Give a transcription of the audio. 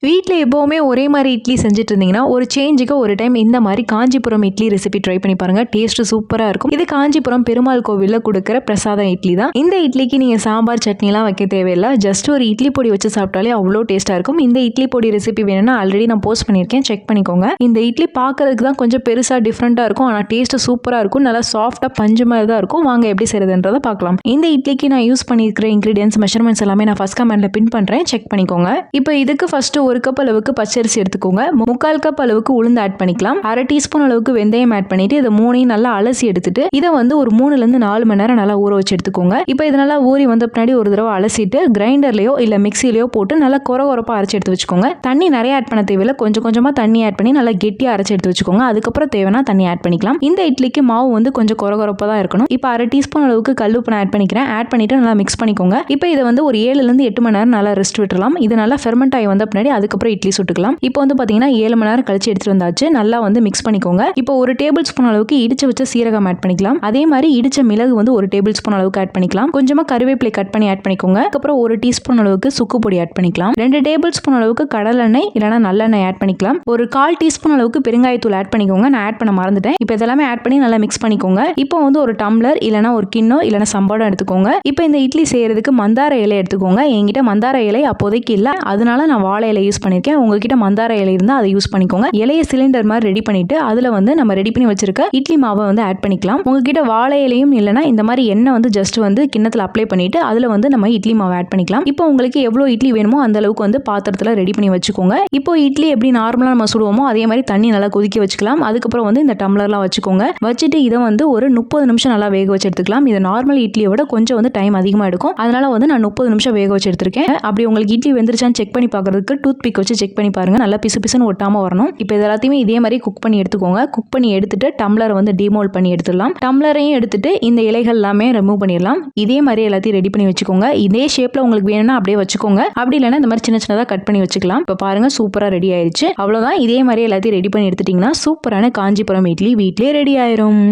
வீட்டில் எப்போவுமே ஒரே மாதிரி இட்லி செஞ்சுட்டு இருந்தீங்கன்னா ஒரு சேஞ்சுக்கு ஒரு டைம் இந்த மாதிரி காஞ்சிபுரம் இட்லி ரெசிபி ட்ரை பண்ணி பாருங்க. டேஸ்ட் சூப்பராக இருக்கும். இது காஞ்சிபுரம் பெருமாள் கோவிலில் கொடுக்குற பிரசாதம் இட்லி தான். இந்த இட்லிக்கு நீங்கள் சாம்பார் சட்னிலாம் வைக்க தேவையில்லை. ஜஸ்ட் ஒரு இட்லி பொடி வச்சு சாப்பிட்டாலே அவ்வளோ டேஸ்ட்டாக இருக்கும். இந்த இட்லி பொடி ரெசிபி வேணும்னா ஆல்ரெடி நான் போஸ்ட் பண்ணியிருக்கேன், செக் பண்ணிக்கோங்க. இந்த இட்லி பார்க்கறதுக்கு தான் கொஞ்சம் பெருசாக டிஃப்ரெண்ட்டாக இருக்கும், ஆனால் டேஸ்ட்டு சூப்பராக இருக்கும். நல்லா சாஃப்டாக பஞ்சு மாதிரி தான் இருக்கும். வாங்க எப்படி செய்யறதுன்றதை பார்க்கலாம். இந்த இட்லிக்கு நான் யூஸ் பண்ணியிருக்கிற இன்க்ரீடியன்ஸ் மெஷர்மெண்ட்ஸ் எல்லாமே நான் ஃபர்ஸ்ட் கமெண்ட்ல பின் பண்ணுறேன், செக் பண்ணிக்கோங்க. இப்போ இதுக்கு ஃபர்ஸ்ட் ஒரு கப் அளவுக்கு பச்சரிசி எடுத்துக்கோங்க. 3/4 கப் அளவுக்கு உளுந்து ஆட் பண்ணிக்கலாம். 1/2 டீஸ்பூன் அளவுக்கு வெந்தயம் ஆட் பண்ணிட்டு இதை மூணையும் நல்லா அலசி எடுத்துட்டு இதை வந்து ஒரு 3 ல இருந்து 4 மணி நேரம் நல்லா ஊற வச்சு எடுத்துக்கோங்க. இப்போ இது நல்லா ஊறி வந்த பின்னாடி ஒரு தடவை அலசிட்டு கிரைண்டர்லயோ இல்ல மிக்சிலயோ போட்டு நல்லா கொரகொரப்பா அரைச்சு எடுத்து வச்சுக்கோங்க. தண்ணி நிறைய ஆட் பண்ண தேவையில்லை, கொஞ்சம் கொஞ்சமா தண்ணி ஆட் பண்ணி நல்லா கெட்டியா அரைச்சு எடுத்து வச்சுக்கோங்க. அதுக்கப்புறம் தேவைன்னா தண்ணி ஆட் பண்ணிக்கலாம். இந்த இட்லிக்கு மாவு வந்து கொஞ்சம் கொரகொரப்பா தான் இருக்கணும். இப்போ 1/2 டீஸ்பூன் அளவுக்கு கல்லுப்பு நான் ஆட் பண்ணிக்கிறேன். ஆட் பண்ணிட்டு நல்லா மிக்ஸ் பண்ணிக்கோங்க. இப்போ இதை வந்து ஒரு 7 ல இருந்து 8 மணி நேரம் நல்லா ரெஸ்ட் விட்டுறலாம். இது நல்லா ஃபெர்மெண்ட் ஆகி வந்த பின்னாடி அதுக்கப்புறம் இட்லி சுட்டுக்கலாம். இப்போ வந்து பாத்தீங்கன்னா 7 மணி நேரம் கழிச்சு எடுத்துட்டு வந்தாச்சு. நல்லா வந்து மிக்ஸ் பண்ணிக்கோங்க. இப்போ 1 டேபிள் ஸ்பூன் அளவுக்கு இடிச்சு வச்ச சீரகம் ஆட் பண்ணிக்கலாம். அதே மாதிரி இடிச்ச மிளகு வந்து 1 டேபிள் ஸ்பூன் அளவுக்கு ஆட் பண்ணிக்கலாம். கொஞ்சமா கருவேப்பிலை கட் பண்ணி ஆட் பண்ணிக்கோங்க. அதுக்கப்புறம் 1 டீஸ்பூன் அளவுக்கு சுக்கு பொடி ஆட் பண்ணிக்கலாம். 2 டேபிள் ஸ்பூன் அளவுக்கு கடலெண்ணெய் இல்லைனா நல்லெண்ணெய் ஆட் பண்ணிக்கலாம். ஒரு 1/4 டீஸ்பூன் அளவுக்கு பெருங்காயத்தூள் ஆட் பண்ணிக்கோங்க. நான் ஆட் பண்ண மறந்துட்டேன். இப்போ இதெல்லாமே ஆட் பண்ணி நல்லா மிக்ஸ் பண்ணிக்கோங்க. இப்போ வந்து ஒரு டம்ளர் இல்லைனா ஒரு கிண்ணம் இல்லைனா சம்படம் எடுத்துக்கோங்க. இப்போ இந்த இட்லி செய்யறதுக்கு மந்தார இலை எடுத்துக்கோங்க. என்கிட்ட மந்தார இலை அப்போதைக்கு இல்லை, அதனால நான் வாழை இலை யூஸ் பண்ணிருக்கேன். உங்ககிட்ட மந்தார இலை இருந்தா அதை யூஸ் பண்ணிக்கோங்க. இலைய சிலிண்டர் மாதிரி ரெடி பண்ணிட்டு அதுல வந்து நம்ம ரெடி பண்ணி வச்சிருக்க இட்லி மாவை வந்து ஆட் பண்ணிக்கலாம். உங்ககிட்ட வாழை இலையும் இல்லைனா இந்த மாதிரி எண்ணெய் வந்து ஜஸ்ட் வந்து கிண்ணத்துல அப்ளை பண்ணிட்டு அதுல வந்து நம்ம இட்லி மாவை ஆட் பண்ணிக்கலாம். இப்போ உங்களுக்கு எவ்வளவு இட்லி வேணுமோ அந்த அளவுக்கு வந்து பாத்திரத்துல ரெடி பண்ணி வச்சுக்கோங்க. இப்போ இட்லி எப்படி நார்மலா நம்ம சுடுவோமோ அதே மாதிரி தண்ணி நல்லா கொதிக்க வச்சுக்கலாம். அதுக்கப்புறம் வந்து இந்த டம்ளர்லாம் வச்சுக்கோங்க. வச்சுட்டு இதை வந்து ஒரு 30 நிமிஷம் நல்லா வேக வச்சு எடுத்துக்கலாம். இது நார்மல் இட்லியை விட கொஞ்சம் வந்து டைம் அதிகமா எடுக்கும். அதனால வந்து நான் 30 நிமிஷம் வேக வச்சு எடுத்திருக்கேன். அப்படி உங்களுக்கு இட்லி வெந்துருச்சான்னு செக் பண்ணி பார்க்கறதுக்கு டூத் பிக் வச்சு செக் பண்ணி பாருங்க. நல்லா பிசு பிசுன்னு ஒட்டாம வரணும். இப்போ இது எல்லாத்தையுமே இதே மாதிரி குக் பண்ணி எடுத்துக்கோங்க. குக் பண்ணி எடுத்துட்டு டம்ளரை வந்து டிமோல்ட் பண்ணி எடுத்துடலாம். டம்ளரையும் எடுத்துட்டு இந்த இலைகள் எல்லாமே ரிமூவ் பண்ணிடலாம். இதே மாதிரி எல்லாத்தையும் ரெடி பண்ணி வச்சுக்கோங்க. இதே ஷேப்ல உங்களுக்கு வேணும்னா அப்படியே வச்சுக்கோங்க. அப்படி இல்லைன்னா இந்த மாதிரி சின்ன சின்னதாக கட் பண்ணி வச்சுக்கலாம். இப்போ பாருங்க சூப்பரா ரெடி ஆயிடுச்சு. அவ்வளவுதான். இதே மாதிரி எல்லாத்தையும் ரெடி பண்ணி எடுத்துட்டீங்கன்னா சூப்பரான காஞ்சிபுரம் இட்லி வீட்லயே ரெடி ஆயிரும்.